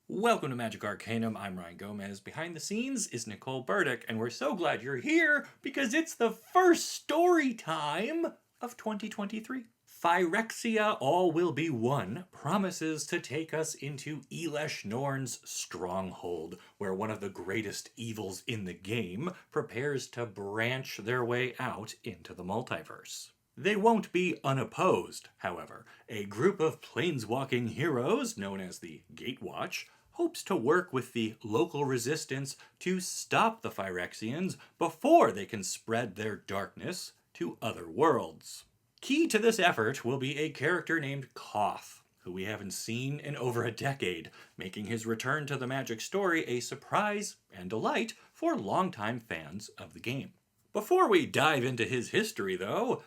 Welcome to Magic Arcanum. I'm Ryan Gomez. Behind the scenes is Nicole Burdick, and we're so glad you're here because it's the first story time of 2023. Phyrexia All Will Be One promises to take us into Elesh Norn's stronghold, where one of the greatest evils in the game prepares to branch their way out into the multiverse. They won't be unopposed, however. A group of planeswalking heroes, known as the Gatewatch, hopes to work with the local resistance to stop the Phyrexians before they can spread their darkness to other worlds. Key to this effort will be a character named Koth, who we haven't seen in over a decade, making his return to the Magic story a surprise and delight for longtime fans of the game. Before we dive into his history, though,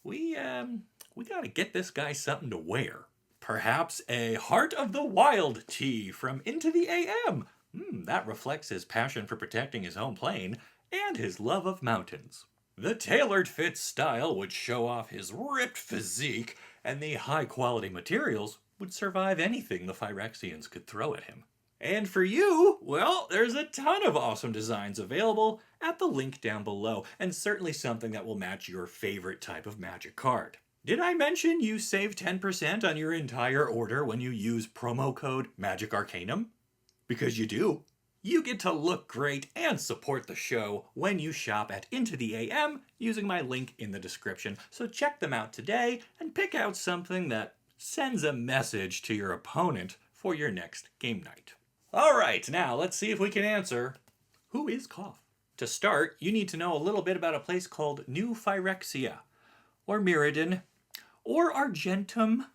we gotta get this guy something to wear. Perhaps a Heart of the Wild tee from Into the AM. That reflects his passion for protecting his home plane and his love of mountains. The tailored fit style would show off his ripped physique, and the high-quality materials would survive anything the Phyrexians could throw at him. And for you, well, there's a ton of awesome designs available at the link down below, and certainly something that will match your favorite type of Magic card. Did I mention you save 10% on your entire order when you use promo code Magic Arcanum? Because you do. You get to look great and support the show when you shop at Into the AM using my link in the description. So check them out today and pick out something that sends a message to your opponent for your next game night. All right, now let's see if we can answer, who is Koth? To start, you need to know a little bit about a place called New Phyrexia, or Mirrodin, or Argentum.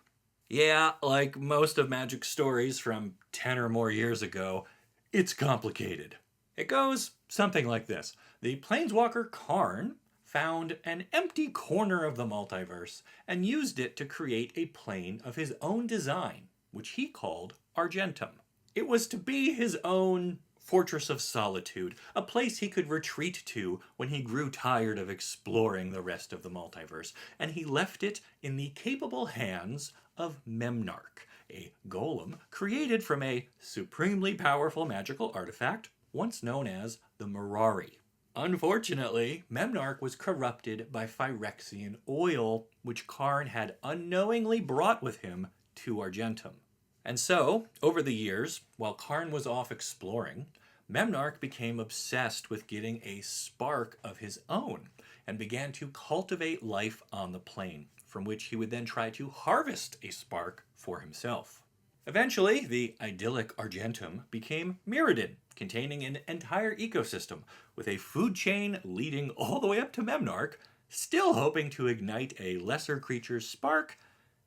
Yeah, like most of Magic's stories from 10 or more years ago, it's complicated. It goes something like this. The planeswalker Karn found an empty corner of the multiverse and used it to create a plane of his own design, which he called Argentum. It was to be his own Fortress of Solitude, a place he could retreat to when he grew tired of exploring the rest of the multiverse, and he left it in the capable hands of Memnarch, a golem created from a supremely powerful magical artifact once known as the Mirari. Unfortunately, Memnarch was corrupted by Phyrexian oil, which Karn had unknowingly brought with him to Argentum. And so, over the years, while Karn was off exploring, Memnarch became obsessed with getting a spark of his own and began to cultivate life on the plane, from which he would then try to harvest a spark for himself. Eventually, the idyllic Argentum became Mirrodin, containing an entire ecosystem with a food chain leading all the way up to Memnarch, still hoping to ignite a lesser creature's spark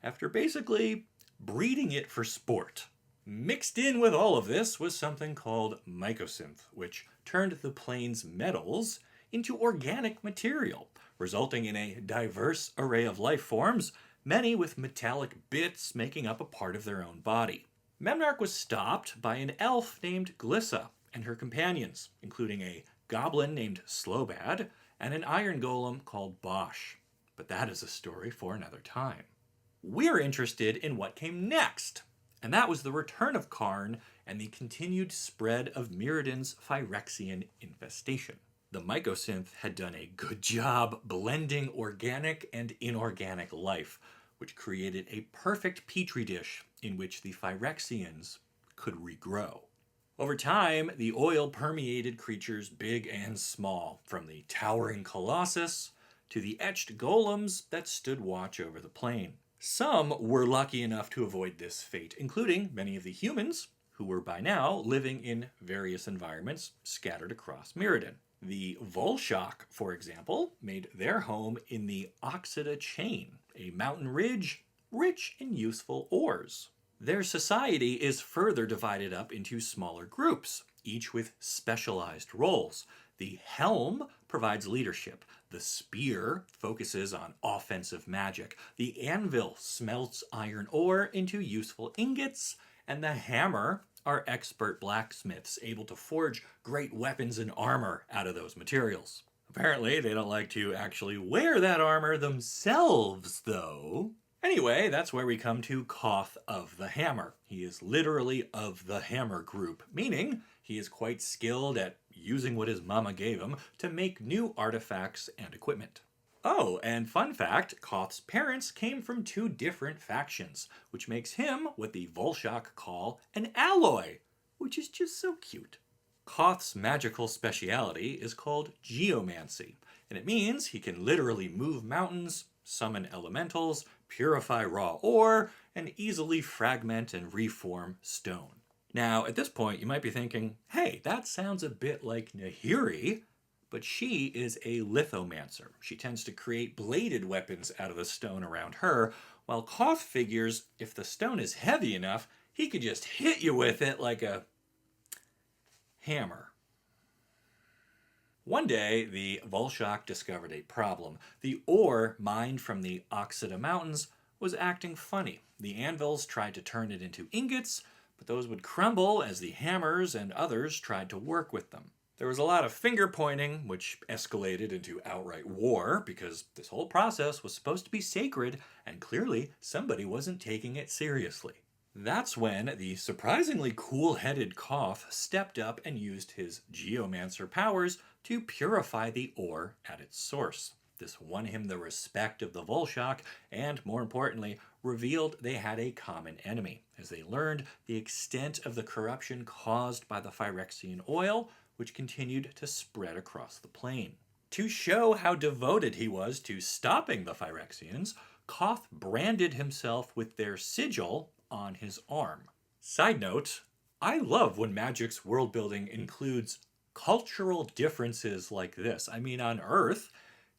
after basically breeding it for sport. Mixed in with all of this was something called mycosynth, which turned the plane's metals into organic material, resulting in a diverse array of life forms, many with metallic bits making up a part of their own body. Memnarch was stopped by an elf named Glissa and her companions, including a goblin named Slobad and an iron golem called Bosch. But that is a story for another time. We're interested in what came next, and that was the return of Karn and the continued spread of Mirrodin's Phyrexian infestation. The mycosynth had done a good job blending organic and inorganic life, which created a perfect petri dish in which the Phyrexians could regrow. Over time, the oil permeated creatures big and small, from the towering colossus to the etched golems that stood watch over the plane. Some were lucky enough to avoid this fate, including many of the humans, who were by now living in various environments scattered across Mirrodin. The Volshok, for example, made their home in the Oxida Chain, a mountain ridge rich in useful ores. Their society is further divided up into smaller groups, each with specialized roles. The helm provides leadership. The spear focuses on offensive magic. The anvil smelts iron ore into useful ingots. And the hammer are expert blacksmiths able to forge great weapons and armor out of those materials. Apparently, they don't like to actually wear that armor themselves, though. Anyway, that's where we come to Koth of the Hammer. He is literally of the Hammer group, meaning he is quite skilled at using what his mama gave him to make new artifacts and equipment. Oh, and fun fact, Koth's parents came from two different factions, which makes him what the Volshok call an alloy, which is just so cute. Koth's magical speciality is called geomancy, and it means he can literally move mountains, summon elementals, purify raw ore, and easily fragment and reform stone. Now, at this point, you might be thinking, hey, that sounds a bit like Nahiri, but she is a lithomancer. She tends to create bladed weapons out of the stone around her, while Koth figures if the stone is heavy enough, he could just hit you with it like a hammer. One day, the Vulshok discovered a problem. The ore mined from the Oxida Mountains was acting funny. The anvils tried to turn it into ingots, but those would crumble as the hammers and others tried to work with them. There was a lot of finger pointing, which escalated into outright war, because this whole process was supposed to be sacred, and clearly somebody wasn't taking it seriously. That's when the surprisingly cool-headed Koth stepped up and used his geomancer powers to purify the ore at its source. This won him the respect of the Volshok, and more importantly, revealed they had a common enemy, as they learned the extent of the corruption caused by the Phyrexian oil, which continued to spread across the plane. To show how devoted he was to stopping the Phyrexians, Koth branded himself with their sigil on his arm. Side note, I love when Magic's world building includes cultural differences like this. I mean, on Earth,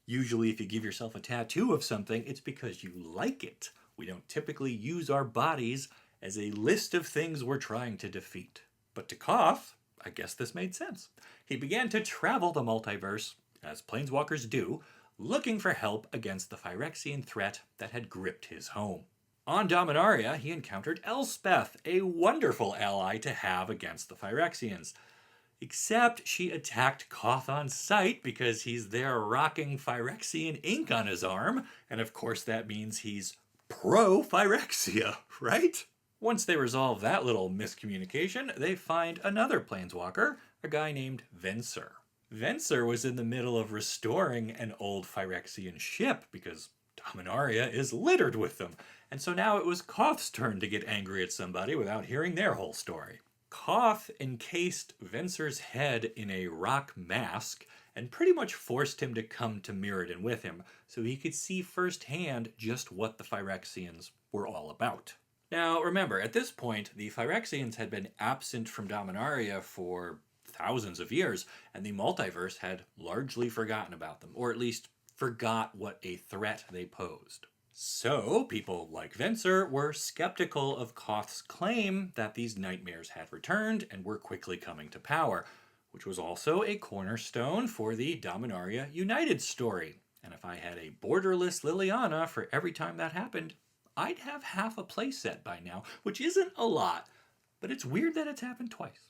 usually if you give yourself a tattoo of something, it's because you like it. We don't typically use our bodies as a list of things we're trying to defeat. But to Koth, I guess this made sense. He began to travel the multiverse, as planeswalkers do, looking for help against the Phyrexian threat that had gripped his home. On Dominaria, he encountered Elspeth, a wonderful ally to have against the Phyrexians. Except she attacked Koth on sight because he's there rocking Phyrexian ink on his arm, and of course that means he's pro-Phyrexia, right? Once they resolve that little miscommunication, they find another planeswalker, a guy named Venser. Venser was in the middle of restoring an old Phyrexian ship because Dominaria is littered with them, and so now it was Koth's turn to get angry at somebody without hearing their whole story. Koth encased Venser's head in a rock mask and pretty much forced him to come to Mirrodin with him so he could see firsthand just what the Phyrexians were all about. Now remember, at this point, the Phyrexians had been absent from Dominaria for thousands of years, and the multiverse had largely forgotten about them, or at least forgot what a threat they posed. So, people like Venser were skeptical of Koth's claim that these nightmares had returned and were quickly coming to power, which was also a cornerstone for the Dominaria United story. And if I had a borderless Liliana for every time that happened, I'd have half a playset by now, which isn't a lot, but it's weird that it's happened twice.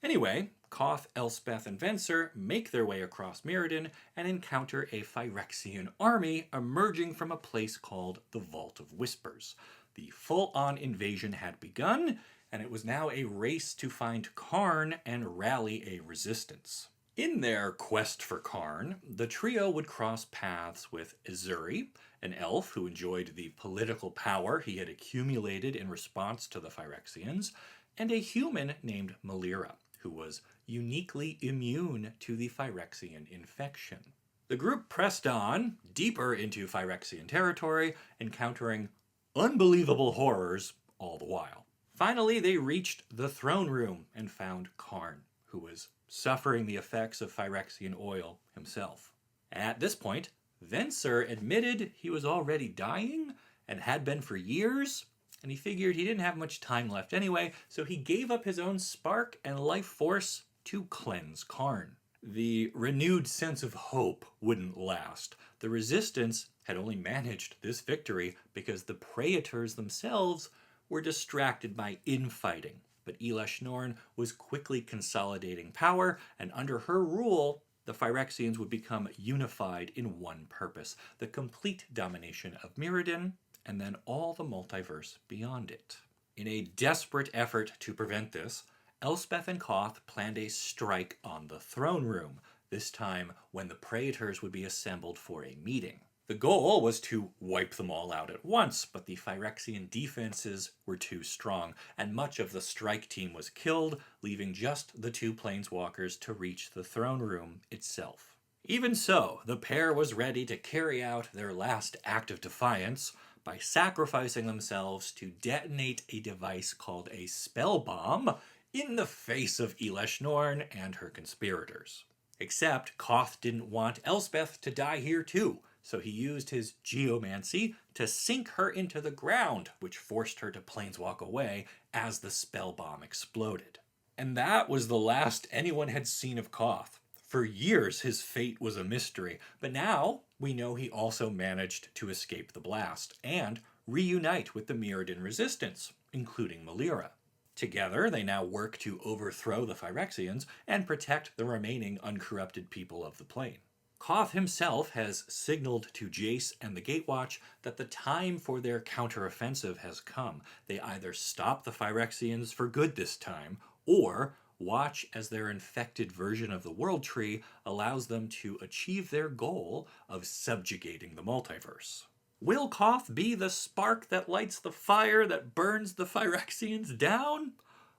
Anyway, Koth, Elspeth, and Venser make their way across Mirrodin and encounter a Phyrexian army emerging from a place called the Vault of Whispers. The full-on invasion had begun, and it was now a race to find Karn and rally a resistance. In their quest for Karn, the trio would cross paths with Ezuri, an elf who enjoyed the political power he had accumulated in response to the Phyrexians, and a human named Melira, who was uniquely immune to the Phyrexian infection. The group pressed on, deeper into Phyrexian territory, encountering unbelievable horrors all the while. Finally, they reached the throne room and found Karn, who was suffering the effects of Phyrexian oil himself. At this point, Venser admitted he was already dying and had been for years, and he figured he didn't have much time left anyway, so he gave up his own spark and life force to cleanse Karn. The renewed sense of hope wouldn't last. The resistance had only managed this victory because the Praetors themselves were distracted by infighting. But Elesh Norn was quickly consolidating power, and under her rule, the the Phyrexians would become unified in one purpose, the complete domination of Mirrodin, and then all the multiverse beyond it. In a desperate effort to prevent this, Elspeth and Koth planned a strike on the throne room, this time when the Praetors would be assembled for a meeting. The goal was to wipe them all out at once, but the Phyrexian defenses were too strong, and much of the strike team was killed, leaving just the two planeswalkers to reach the throne room itself. Even so, the pair was ready to carry out their last act of defiance by sacrificing themselves to detonate a device called a spell bomb in the face of Elesh Norn and her conspirators. Except Koth didn't want Elspeth to die here too, so he used his geomancy to sink her into the ground, which forced her to planeswalk away as the spell bomb exploded. And that was the last anyone had seen of Koth. For years his fate was a mystery, but now we know he also managed to escape the blast and reunite with the Mirrodin resistance, including Melira. Together, they now work to overthrow the Phyrexians and protect the remaining uncorrupted people of the plane. Koth himself has signaled to Jace and the Gatewatch that the time for their counteroffensive has come. They either stop the Phyrexians for good this time, or watch as their infected version of the World Tree allows them to achieve their goal of subjugating the multiverse. Will Koth be the spark that lights the fire that burns the Phyrexians down?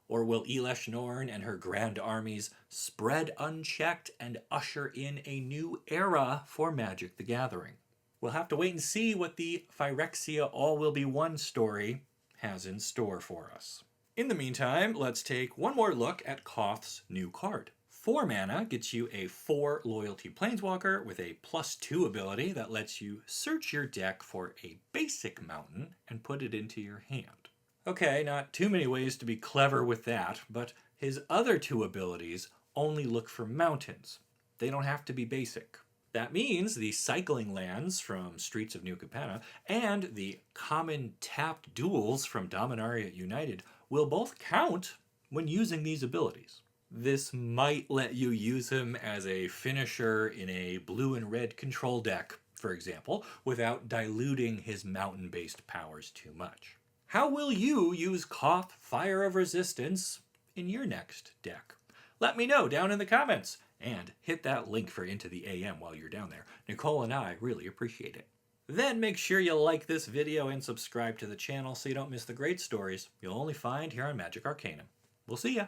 Or will Elesh Norn and her grand armies spread unchecked and usher in a new era for Magic the Gathering? We'll have to wait and see what the Phyrexia All Will Be One story has in store for us. In the meantime, let's take one more look at Koth's new card. 4 mana gets you a 4 loyalty planeswalker with a +2 ability that lets you search your deck for a basic mountain and put it into your hand. Okay, not too many ways to be clever with that, but his other 2 abilities only look for mountains. They don't have to be basic. That means the cycling lands from Streets of New Capenna and the common tapped duels from Dominaria United will both count when using these abilities. This might let you use him as a finisher in a blue and red control deck, for example, without diluting his mountain-based powers too much. How will you use Koth Fire of Resistance in your next deck? Let me know down in the comments, and hit that link for Into the AM while you're down there. Nicole and I really appreciate it. Then make sure you like this video and subscribe to the channel so you don't miss the great stories you'll only find here on Magic Arcanum. We'll see ya!